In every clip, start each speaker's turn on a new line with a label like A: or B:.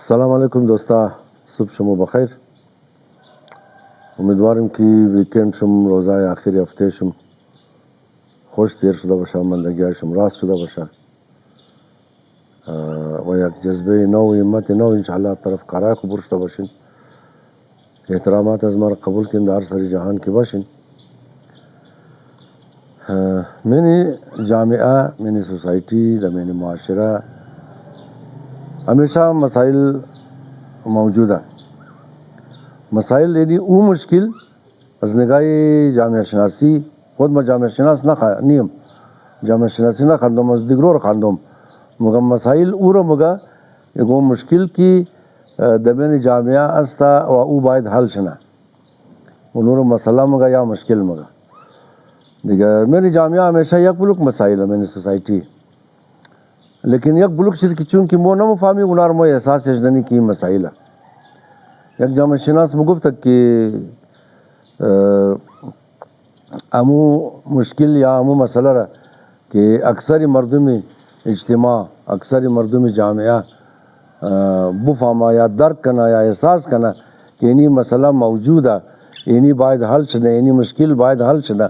A: السلام علیکم دوستا، صبح شما بخیر. امیدوارم که ویکند شم، روزای آخری هفته شم خوش تیر شده باشه، مندگی شم راست شده باشه و یک جذبه نو، همت نو انشاءالله طرف قرار قبول شده باشین. احترامات از ما قبول کن، در سری جهان کی باشین. منی جامعه، منی سوسائٹی، منی معاشرہ ہمیشہ مسائل موجود ہے. مسائل یعنی او مشکل از نگاه جامعه شناسی، خود ما جامعه شناس نیم، جامعه شناسی نخواندم، از دیگرور خواندم، مگم مسائل او را مگه یکو مشکل کی دبین جامعه است و او باید حل شنه، اونور مسئله مگه یا مشکل مگه دیگه. میری جامعه همیشه یک بلوک مسائل ہے، میری سوسائٹی، لیکن یک بلوک شرکی چونکہ مو نمو فهمی اونار مو احساس اجنانی کی مسائل ہے. یک جامعه شناس مگفت که امو مشکل یا امو مسئله را که اکثر مردم اجتماع، اکثر مردم جامعه بفهمه یا درک کنه یا احساس کنه که اینی مسئله موجوده، اینی باید حل شده، اینی مشکل باید حل شده،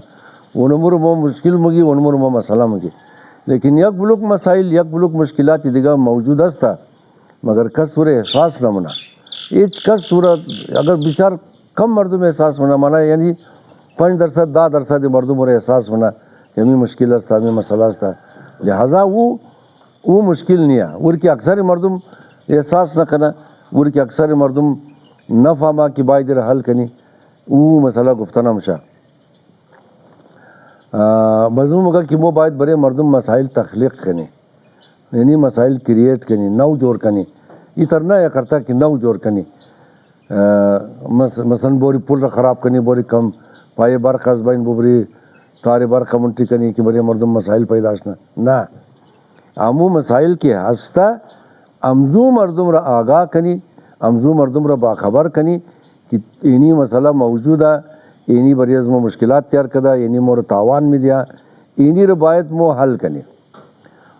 A: اونمور مو مشکل مگی، اونمور مو مسئله مگی. لیکن یک بلوک مسائل، یک بلوک مشکلات دیگه موجود است، مگر کس سور احساس نمونه. ایچ کس صورت اگر بسیار کم مردم احساس ہونا مانا، یعنی 5% 10% مردم اور احساس ہونا کہ ہمیں مشکل است، ہمیں مسئلہ است، لہذا وہ مشکل نہیں ہے. اور کہ اکثر مردم احساس نہ کرنا، اور کہ اکثر مردم نہ فهمہ کہ باید حل کنی، وہ مسئلہ گفتنا مشا مضمون ہوگا کہ وہ باید برے مردم مسائل تخلیق کنی، یعنی مسائل کریٹ کنی، نو جوڑ کنی. یہ ترنا یا کرتا کہ نو جوڑ کنی، مثلا بوری پول را خراب کنی، بوری کم پائے برق از بین بوری تارے برق منٹی کنی کہ بڑے مردم مسائل پیدا شنا نا. امو مسائل کی ہستا امزو مردم را آگاہ کنی، امزو مردم را باخبر کنی کہ اینی مسئلہ موجود ہے، اینی بری از مو مشکلات تیار کدا، اینی مور تاوان میں دیا، اینی را باید مو حل کنی.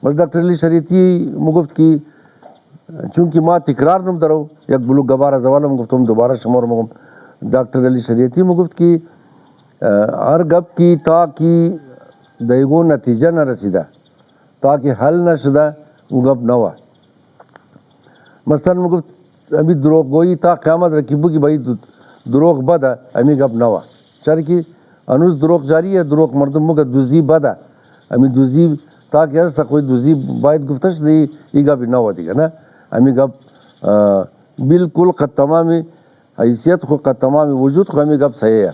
A: بس ڈاکٹر علی شریعتی مگفت کی چونکہ ما تکرار نم درو یک بلو گبارہ زوالم گفتم دوبارہ شمار مگم. ڈاکٹر علی شریعتی مگفت کی ہر گپ کی تا کی دیگو نتیجہ نہ رسیدہ، تاکہ حل نہ شدہ وہ گپ نہ ہوا. مثلا مگفت ابھی دروغ گوئی تا قیامت رکیبو کی بھائی دروغ بد ہے، امی گپ نہ ہوا. چر کی انوز دروغ جاری ہے، دروغ مردم مگا دوزی بد ہے، امی دوزی تاکہ ایسا کوئی دوزی باید گفتش نہیں، یہ گپ نہ ہوا دیگا نا. امی گپ بالکل قد تمامی حیثیت کو، قد تمامی وجود کو امی گپ صحیح ہے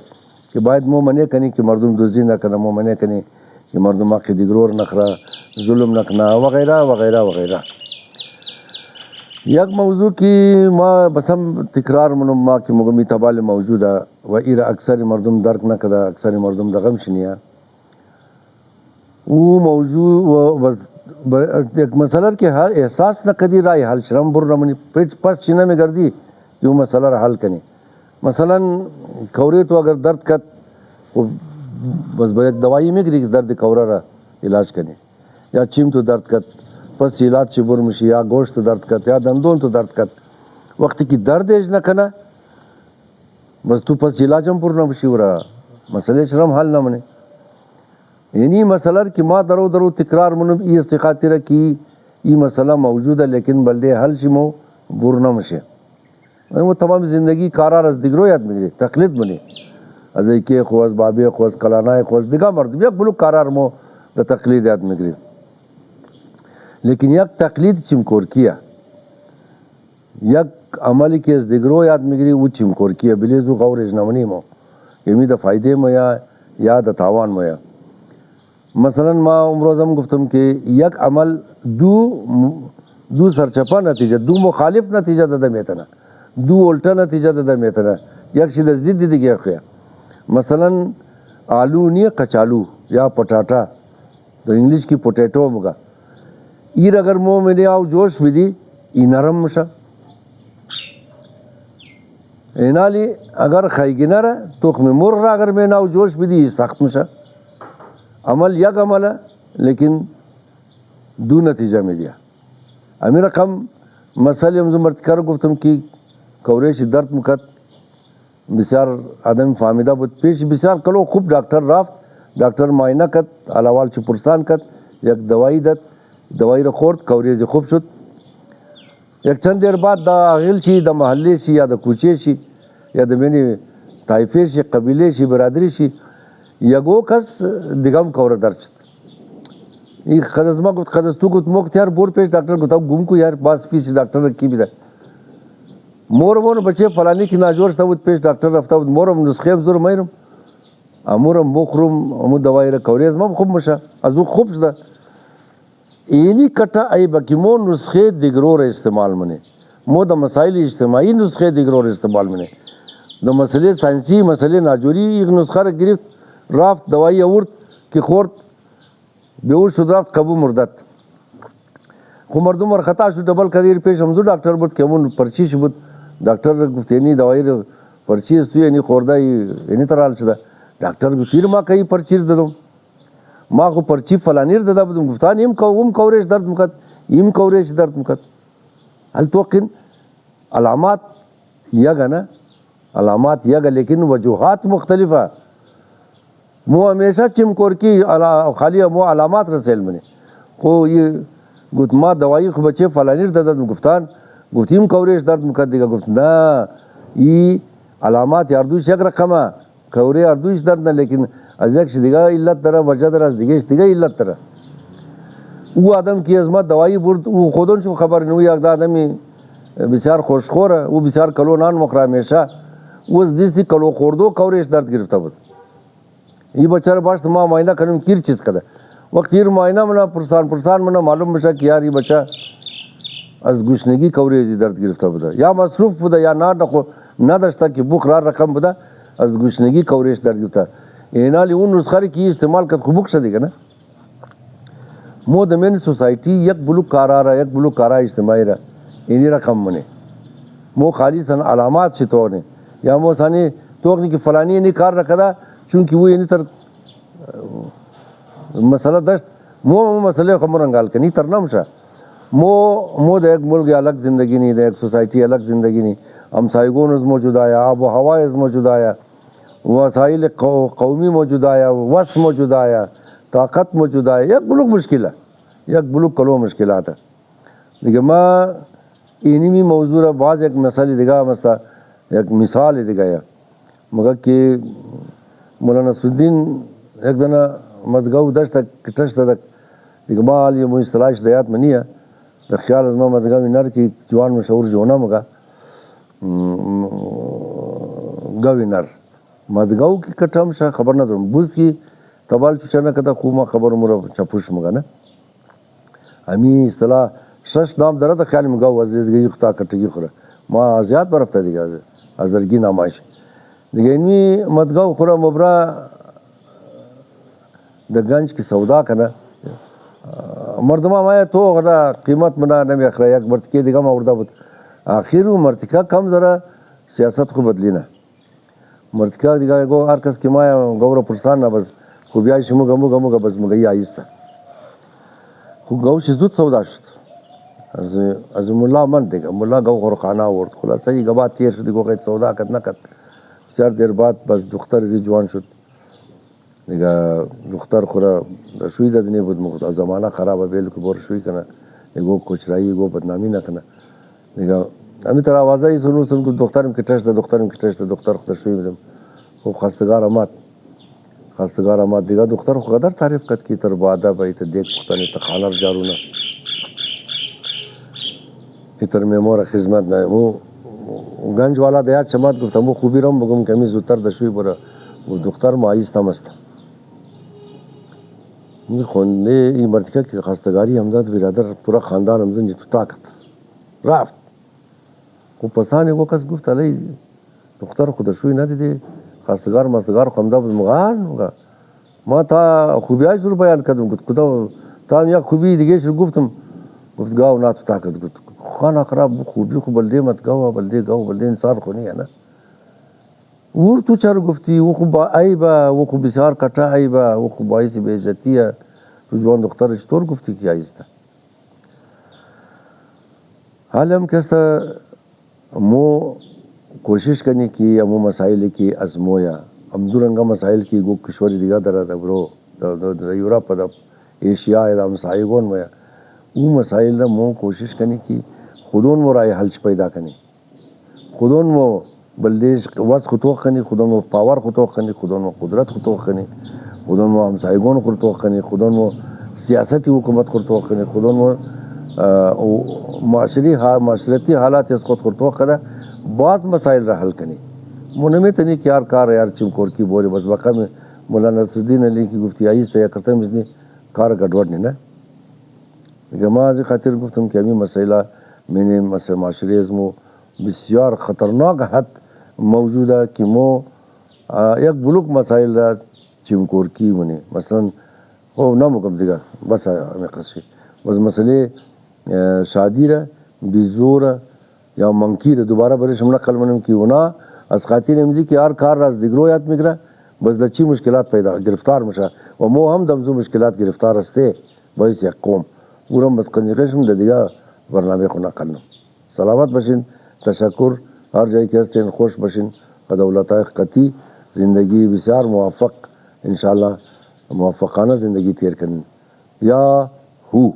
A: کہ باید مو منع کنی کہ مردم دوزی نہ کرنا، مو منع کنی کہ مردم آقی دیگرور نخرا، ظلم نکنا وغیرہ وغیرہ وغیرہ. یک موضوع کی ما بسم تکرار منم ما کہ مگمی تبال موجود ہے و ایرا اکثر مردم درک نہ کدا، اکثر مردم دغم شنیا. وہ موضوع ایک مسئلہ کہ ہر احساس نہ کدی رائے حل شرم بر رمنی پس چینہ میں گردی کہ وہ مسئلہ حل کنی. مثلا کورے تو اگر درد کت بس ایک دوائی میں گری درد کورا را علاج کنی، یا چیم تو درد کت پس علاج چبر مشی، یا گوشت تو درد کت، یا دندون تو درد کت، وقت کی درد ایج نہ کنا بس تو پس علاجم پر نہ مشی ورا مسئلے شرم حل نہ منے. یعنی مسئلہ کہ ما درو درو تکرار منم ای استقاطرہ کی ای مسئلہ موجود ہے لیکن بلدے حل شمو بور نہ مشے. وہ تمام زندگی کارار از دیگرو یاد مجھے تقلید بنی از ایکی خواز بابی خواز کلانای خواز دیگا مردم یک بلو کارار مو دا تقلید یاد مگری. لیکن یک تقلید چمکور کیا، یک عملی که از دیگرو یاد مگری وہ چمکور کیا بلیزو غور اجنمانی مو یمی دا فائدے مو یا دا تاوان مو. مثلا ما امروزم گفتم کہ یک عمل دو سرچپا نتیجہ، دو مخالف نتیجہ دادا میتنا، دو الٹا نتیجہ دادا میتنا، یک شید زد دی گیا خیا. مثلا آلو نہیں کچالو یا پٹاٹا، تو انگلش کی پوٹیٹو مگا ایر اگر مو میں نے آو جوش بھی دی ای نرم مشا، اینالی اگر خائی گی نرہ توخ میں مر را اگر میں ناو جوش بھی دی ای سخت مشا. عمل یک عمل ہے لیکن دو نتیجہ میں دیا. امی رقم مسئله مرتکر گفتم که کورش درد میکرد بسیار آدم فهمیده بود پیش بسیار کلو خوب دکتر رفت دکتر معاینه کرد الاول چه پرسان کرد یک دوائی داد دوائی را خورد کوریج خوب شد یک چند دیر بعد دا اغیل شي د محله شي یا د کوچه شي یا د منی طایفه شي قبیله شي برادری شي یگو کس دیگم کور درد شد این خدازما گفت خداز تو گفت موقت یار بور پیش ڈاکٹر گفتاو گم کو یار باس پیش ڈاکٹر رکی بھی دا مورمون بچه فلانی کی ناجور شتا بود پیش ڈاکٹر رفتا بود مورم نسخه بزور میرم امورم بخورم امو دوائی را کوریز ما خوب مشا ازو خوب شده اینی کٹا ای باکی مو نسخه دیگرو را استعمال منه مو دا مسائل اجتماعی نسخه دیگرو را استعمال منه دا مسئله سائنسی مسئله ناجوری یک نسخه را گرفت رفت دوائی آورد که خورد بیهوش شد رفت قبو مردد خو مردم ور خطا شد ڈبل کدیر پیش همزو ڈاکٹر بود که همون پرچیش بود ڈاکٹر گفت اینی دوائی را پرچی است اینی خورده اینی ترال شده ڈاکٹر گفت پیر ما کئی پرچی دادم ما خو پرچی فلانیر دادا بودم گفتان ایم کوریش درد مکد ایم کوریش درد مکد هل توقن علامات یگا نا علامات یگا لیکن وجوہات مختلفہ مو ہمیشہ چمکور کی خالی مو علامات رسیل منی خو یہ گفت ما دوائی خو بچے فلانیر دادا گفتان گفت ایم کوریش درد مکد دیگا گفت نا ای علامات یاردوش یک رقمہ کوری اردوش درد نه لیکن از یک دیگه علت داره وجه داره از دیگه علت داره او آدم کی از ما دوائی برد او خودون شو خبر نو یک دا آدمی بسیار خوشخوره او بسیار کلو نان مخره همیشه او از دیستی کلو خوردو کوریش درد گرفته بود این بچه باش ما معاینه کنیم کیر چیز کده وقت یہ معاینه منا پرسان منا معلوم بشه که یار یہ بچه از گوشنگی کوریج درد گرفته بوده یا مصروف بوده یا نداشته که بخرار رقم بوده از گوشنگی کوریش درد گرفته اینالی اون نسخه کی استعمال کرد خوب شده دیگه نه مو دمین سوسائٹی یک بلوک کارا یک بلوک کارا اجتماعی را اینی رقم منه مو خالی سن علامات سے تو نے یا مو سانی تو کہ فلانی نہیں کار رکھدا چونکہ وہ اینی تر مسئلہ دشت مو مسئلے خمرنگال کنی ترنمشا مو د ایک ملک الگ زندگی نہیں د ایک سوسائٹی الگ زندگی نہیں ہمسایگون از موجود آیا آب و ہوا از موجود آیا وسائل قومی موجود آیا وس موجود آیا طاقت موجود آیا یک بلوک مشکل ہے یک بلوک کلو مشکلات ہے لیکن ما اینی موضوع بعض ایک مسئلہ دیگا مسئلہ ایک مثال دیگا یا مگر کہ مولانا نصرالدین ایک دنہ مدگاو دشتا کٹشتا تک لیکن ما آل یہ مجھ اصطلاح دیات میں نہیں ہے خیال از ما مدگاوی نر کی جوان مشہور جونا مگا گاوی نر مدگاو کی کٹھا مشا خبر نہ دارم بوز کی تبال چوچانا کتا خوما خبر مرا چپوش مگا نا ہمی اصطلاح شش نام درہ تا خیال مگاو عزیز گئی خطا کٹگی خورا ما زیاد برفتا دیگا ازرگی نامائش دیگا انوی مدگاو خورا مبرا دا گنج کی سودا کنا مردمہ مایا تو غدا قیمت منا نمی اخرا یک مرتکی دیگا ما وردا بود آخر مرتکا کم ذرا سیاست کو بدلینا مرتکا دیگا گو هر کس که مایا گورا پرسان نا بس خوبیای شمو گمو بس مگئی آیستا خو گوش زود سودا شد از ملا من دیگا ملا گو غرخانه آورد خلاصه ای گبا تیر شد گو قید سودا کد نکد بسیار دیر بعد بس دختر زی جوان شد دیگا دختر خورا شوی دادنی بود مخد زمانه خرابه بیلو که بور شوی کنه گو کچرایی گو بدنامی نکنه دیگا همی تر آوازه سنو که دخترم کتش ده دختر خود شوی بدم خوب خواستگار آمد دیگا دختر خود قدر تعریف کد کی تر بادا بایی تا دیکھ پختانی تا خانر جارونا کی تر میمور خدمت نه مو گنج والا دیات چمات گفت مو خوبی رم بگم کمی زودتر دشوی برا و دختر مایست همست می خونده این مرتکه که خواستگاری همزاد برادر پورا خاندان همزن جتو طاقت رفت خب پسانی وہ کس گفت علی دختر خودشوی ندیده خواستگار مستگار خمده بود مغان ما تا خوبیای شروع بیان کردم گفت کدا تا یک خوبی دیگه شروع گفتم گفت گاو نا تو طاقت گفت خانه خراب خوبی خو بلده مت گاو بلده انسان خونی ہے نا اور تو چرا گفتی وہ خوب عیبه وہ خوب بسیار کٹا عیبه وہ خوب باعث بے عزتی ہے تو جوان دختر چطور گفتی که آیسته حال ہم کیسا مو کوشش کرنی کی امو مسائل کی ازمویا امدورنگا مسائل کی گو کشوری دیگا درد برو یورپ دا ایشیا دا مسائگون میں او مسائل دا مو کوشش کرنی کی خودون مو رائے حل پیدا کرنی خودون مو بلدیش وز خطوق کرنی خودون مو پاور خطوق کرنی خودون مو قدرت خطوق کرنی خودون مو همسایگون خطوق کرنی خودون مو سیاستی حکومت خطوق کرنی خودون مو معاشرتی حالات اس خود خطوق کرا بعض مسائل را حل کرنی منمی تنی کہ یار کار یار چمکور کی بولے بس بقا میں مولانا نصرالدین علی کی گفتی آئی سے یا کرتا مجھنی کار گڑوڑ نہیں نا جماعت خاطر گفتم کہ ہمیں مسئلہ میں نے معاشرے ازمو بسیار خطرناک حد موجودہ کہ مو یک بلوک مسائل را چمکور کی منی مثلا او نہ مکم دیگا بس ہمیں قصی بس مسئلے شادی را بیزور یا منکی را دوبارہ برش ہم نقل منم کی ونا از خاطر امزی کہ یار کار راز دیگرو یاد مگرا بس دچی مشکلات پیدا گرفتار مشا و مو ہم دمزو مشکلات گرفتار استے باعث یک قوم پورم بس کنجکشم دیگا برنامه خو نقل نم سلامت بشین تشکر ہر جای که هستین خوش بشین و دولتای قطعی زندگی بسیار موفق انشاءاللہ موفقانہ زندگی تیر کنین یا ہو